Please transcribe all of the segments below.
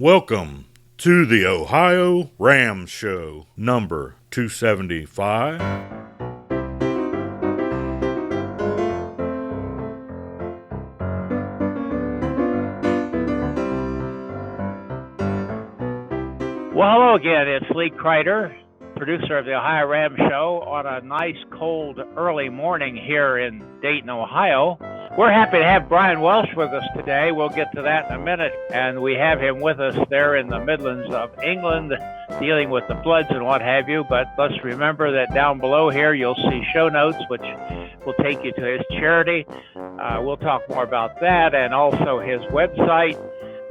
Welcome to the OhioRAAM Show, number 275. Well, hello again. It's Lee Kreider, producer of the OhioRAAM Show, on a nice, cold, early morning here in Dayton, Ohio. We're happy to have Brian Welsh with us today. We'll get to that in a minute. And we have him with us there in the Midlands of England, dealing with the floods and what have you. But let's remember that down below here, you'll see show notes, which will take you to his charity. We'll talk more about that and also his website.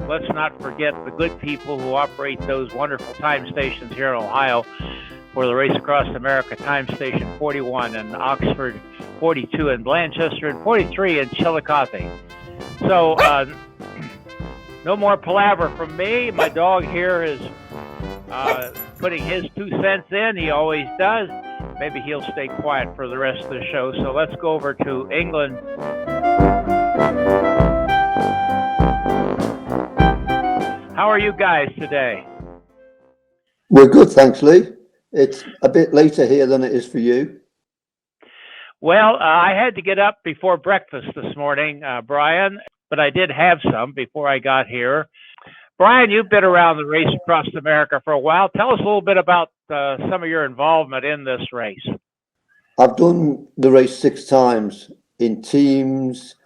Let's not forget the good people who operate those wonderful time stations here in Ohio for the Race Across America, time station 41 in Oxford, 42 in Blanchester, and 43 in Chillicothe. So no more palaver from me. My dog here is putting his 2 cents in. He always does. Maybe he'll stay quiet for the rest of the show. So let's go over to England. How are you guys today? We're good, thanks, Lee. It's a bit later here than it is for you. Well, I had to get up before breakfast this morning, Brian, but I did have some before I got here. Brian, you've been around the Race Across America for a while. Tell us a little bit about some of your involvement in this race. I've done the race 6 times in teams,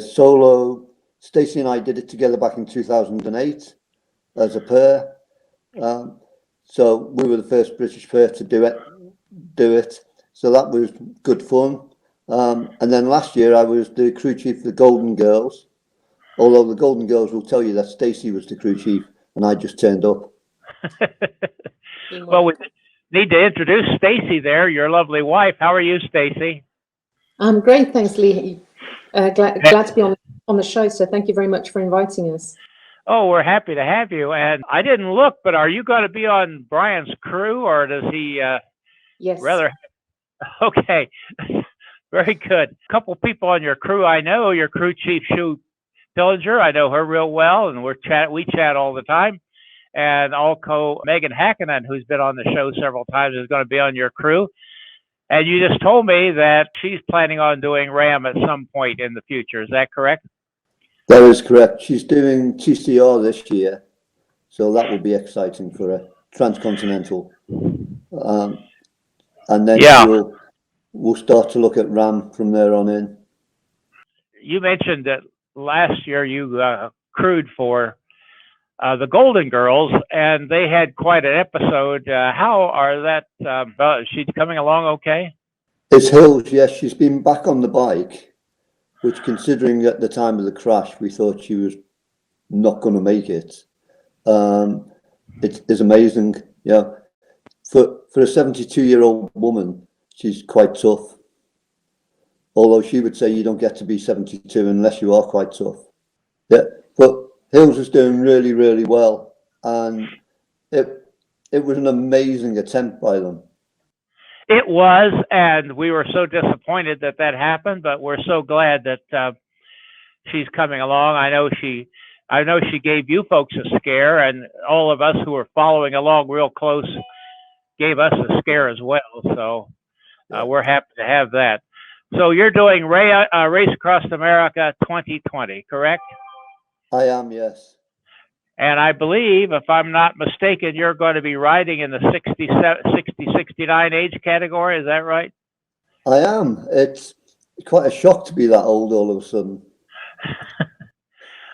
solo. Stacey and I did it together back in 2008 as a pair. So we were the first British pair to do it. So that was good fun. And then last year I was the crew chief of the Golden Girls, although the Golden Girls will tell you that Stacey was the crew chief and I just turned up. Well, we need to introduce Stacey there, your lovely wife. How are you, Stacey? I'm great, thanks, Lee. Glad to be on the show, so thank you very much for inviting us. Oh, we're happy to have you. And I didn't look, but are you going to be on Brian's crew, or does he Yes. rather? Okay, very good. A couple people on your crew I know. Your crew chief, Sue Pillinger, I know her real well, and we chat all the time. And also Megan Hakkinen, who's been on the show several times, is going to be on your crew. And you just told me that she's planning on doing RAM at some point in the future. Is that correct? That is correct. She's doing TCR this year, so that will be exciting for her. Transcontinental. And then we'll start to look at RAM from there on in. You mentioned that last year you crewed for the Golden Girls, and they had quite an episode. How are that? Is she coming along okay? It's Hills, yes. She's been back on the bike, which, considering at the time of the crash, we thought she was not going to make it. It's amazing. Yeah. For a 72-year-old woman, she's quite tough. Although she would say you don't get to be 72 unless you are quite tough. Yeah, but Hills was doing really, really well, and it was an amazing attempt by them. It was, and we were so disappointed that happened, but we're so glad that she's coming along. I know she gave you folks a scare, and all of us who were following along real close gave us a scare as well. So we're happy to have that. So you're doing Race Across America 2020, correct? I am, yes. And I believe, if I'm not mistaken, you're going to be riding in the 60-69 age category. Is that right? I am. It's quite a shock to be that old all of a sudden.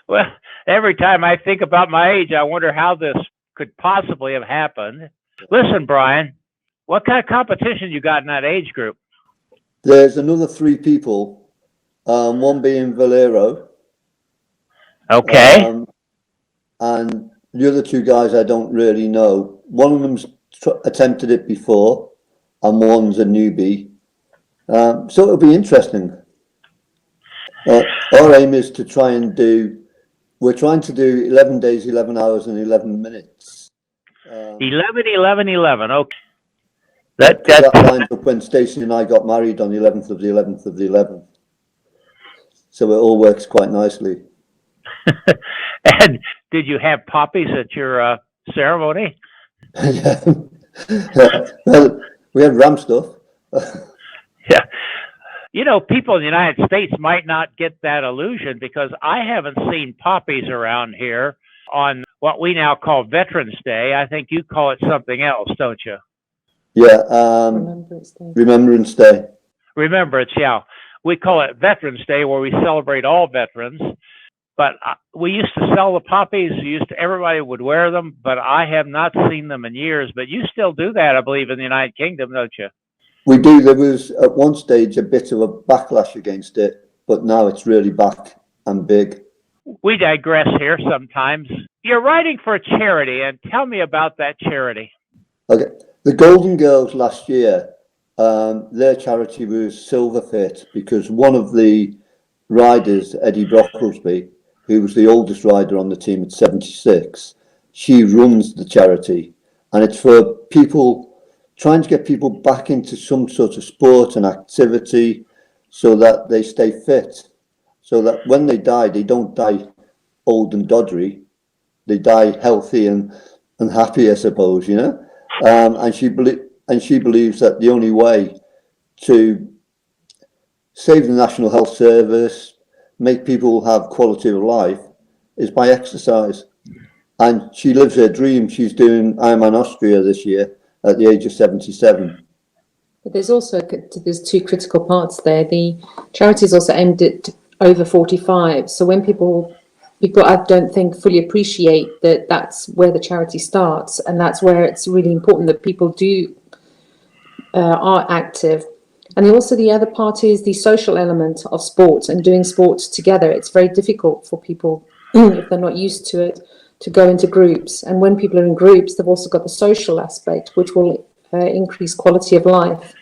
Well, every time I think about my age, I wonder how this could possibly have happened. Listen, Brian, what kind of competition you got in that age group? There's another 3 people, one being Valero. Okay. And the other 2 guys I don't really know. One of them's attempted it before, and one's a newbie. So it'll be interesting. Our aim is to try and we're trying to do 11 days, 11 hours, and 11 minutes. 11. Okay. That lines up when Stacey and I got married on the 11th of the 11th of the 11th. So it all works quite nicely. And Did you have poppies at your ceremony? Yeah. Well, we had ram stuff. Yeah. You know, people in the United States might not get that illusion because I haven't seen poppies around here on what we now call Veterans Day. I think you call it something else, don't you? Yeah, Remembrance Day. Remembrance Day. Remembrance, yeah. We call it Veterans Day, where we celebrate all veterans. But we used to sell the poppies. Everybody would wear them, but I have not seen them in years. But you still do that, I believe, in the United Kingdom, don't you? We do. There was at one stage a bit of a backlash against it, but now it's really back and big. We digress here sometimes. You're writing for a charity, and tell me about that charity. Okay, the Golden Girls last year, their charity was Silverfit because one of the riders, Eddie Brocklesby, who was the oldest rider on the team at 76, she runs the charity, and it's for people trying to get people back into some sort of sport and activity so that they stay fit, so that when they die, they don't die old and doddery, they die healthy and happy, I suppose, you know. And she believes that the only way to save the National Health Service, make people have quality of life, is by exercise. And she lives her dream. She's doing Ironman Austria this year at the age of 77. But there's two critical parts there. The charity is also aimed at over 45. So when people I don't think fully appreciate that that's where the charity starts, and that's where it's really important that people are active. And also the other part is the social element of sport and doing sports together. It's very difficult for people, if they're not used to it, to go into groups. And when people are in groups, they've also got the social aspect, which will increase quality of life.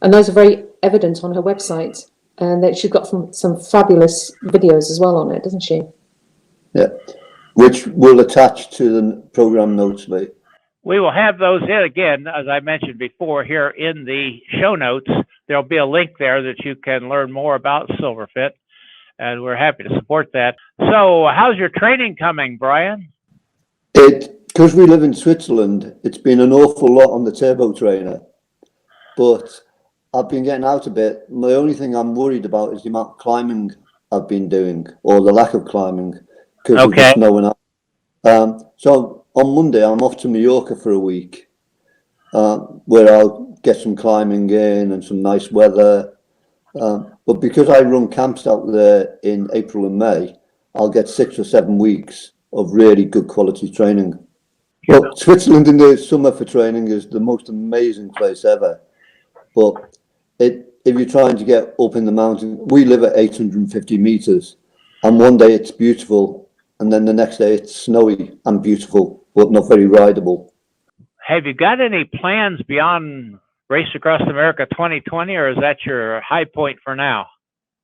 And those are very evident on her website. And that she's got some fabulous videos as well on it, doesn't she? Yeah, which will attach to the program notes, mate. We will have those in again, as I mentioned before, here in the show notes. There'll be a link there that you can learn more about Silverfit, and we're happy to support that. So how's your training coming, Brian? Because we live in Switzerland, it's been an awful lot on the turbo trainer, but I've been getting out a bit. The only thing I'm worried about is the amount of climbing I've been doing, or the lack of climbing, because of the snow and ice. So on Monday, I'm off to Mallorca for a week, where I'll get some climbing in and some nice weather. But because I run camps out there in April and May, I'll get 6 or 7 weeks of really good quality training. Well, Switzerland in the summer for training is the most amazing place ever. But if you're trying to get up in the mountain, we live at 850 meters, and one day it's beautiful, and then the next day it's snowy and beautiful, but not very rideable. Have you got any plans beyond Race Across America 2020, or is that your high point for now?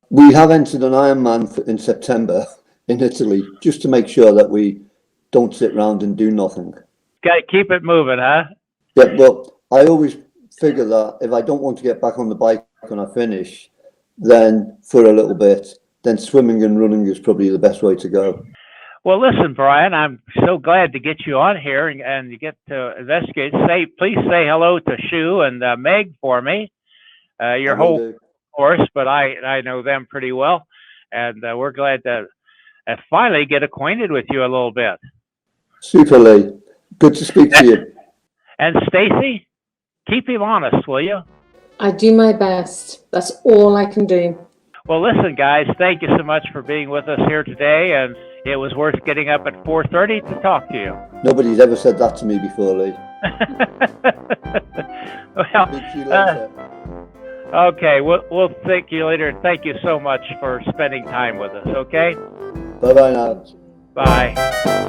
We have entered an Ironman in September in Italy, just to make sure that we don't sit around and do nothing. Got to keep it moving, huh? Yeah, well, I always figure that if I don't want to get back on the bike when I finish, then for a little bit, then swimming and running is probably the best way to go. Well, listen, Brian, I'm so glad to get you on here and you get to investigate. Please say hello to Shu and Meg for me. Your whole course, but I know them pretty well, and we're glad to finally get acquainted with you a little bit. Super, Lee. Good to speak to you. And Stacy, keep him honest, will you? I do my best. That's all I can do. Well, listen, guys, thank you so much for being with us here today, and it was worth getting up at 4:30 to talk to you. Nobody's ever said that to me before, Lee. Well, Speak to you later. Okay, we'll thank you later. Thank you so much for spending time with us, okay? Bye-bye now. Bye.